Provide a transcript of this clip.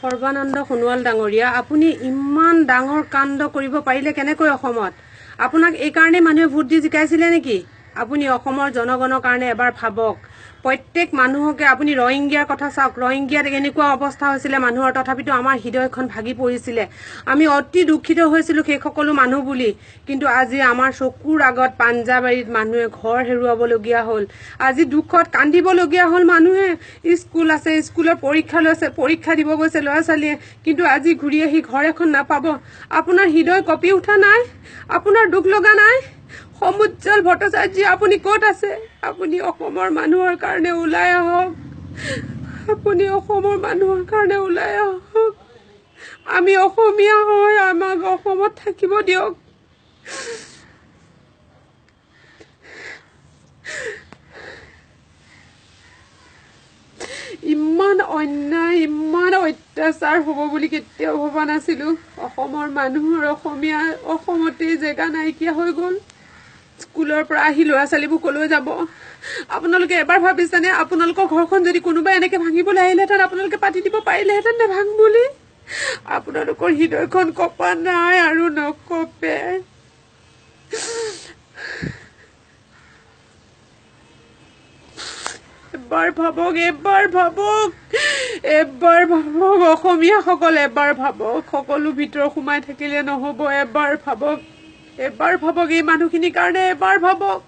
সৰ্বানন্দ সোণোৱাল ডাঙৰীয়া, আপুনি ইমান ডাঙৰ কাণ্ড কৰিব পাৰিলে কেনেকৈ অসমত? আপোনাক এই কাৰণে মানুহে ভোট দি জিকাইছিলে নেকি? আপুনি অসমৰ জনগণৰ কাৰণে এবাৰ ভাবক। প্ৰত্যেক মানুহকে আপুনি ৰোহিংগিয়াৰ কথা চাওক, ৰোহিংগিয়াত এনেকুৱা অৱস্থা হৈছিলে মানুহৰ, তথাপিতো আমাৰ হৃদয়খন ভাগি পৰিছিলে। আমি অতি দুখিত হৈছিলো সেই সকলো মানুহ বুলি। কিন্তু আজি আমাৰ চকুৰ আগত পাঞ্জাবাৰীত মানুহে ঘৰ হেৰুৱাবলগীয়া হ'ল। আজি দুখত কান্দিবলগীয়া হ'ল মানুহে। স্কুল আছে, স্কুলৰ পৰীক্ষা লৈছে, পৰীক্ষা দিব গৈছে ল'ৰা ছোৱালীয়ে, কিন্তু আজি ঘূৰি আহি ঘৰ এখন নাপাব। আপোনাৰ হৃদয় কঁপি উঠা নাই? আপোনাৰ দুখ লগা নাই? সমুজ্জ্বল ভট্টাচাৰ্য, আপুনি ক'ত আছে? আপুনি অসমৰ মানুহৰ কাৰণে ওলাই আহক। আপুনি অসমৰ মানুহৰ কাৰণে ওলাই আহক। আমি অসমীয়া হয়, আমাক অসমত থাকিব দিয়ক। ইমান অন্যায়, ইমান অত্যাচাৰ হ'ব বুলি কেতিয়াও ভবা নাছিলো। অসমৰ মানুহৰ, অসমীয়া অসমতেই জেগা নাইকিয়া হৈ গ'ল। স্কুলৰ পৰা আহি ল'ৰা ছোৱালীবোৰ কলৈ যাব? আপোনালোকে এবাৰ ভাবিছেনে আপোনালোকৰ ঘৰখন যদি কোনোবাই এনেকে ভাঙিবলৈ আহিলেহেঁতেন আপোনালোকে পাতি দিব পাৰিলেহেঁতেন নে ভাঙ বুলি? আপোনালোকৰ হৃদয়খন কঁপা নাই আৰু নকঁপে। এবাৰ ভাবক, এবাৰ ভাবক, এবাৰ ভাবক অসমীয়াসকল, এবাৰ ভাবক। সকলো ভিতৰত সোমাই থাকিলে নহ'ব, এবাৰ ভাবক, এবাৰ ভাবক। এই মানুহখিনিৰ কাৰণে এবাৰ ভাবক।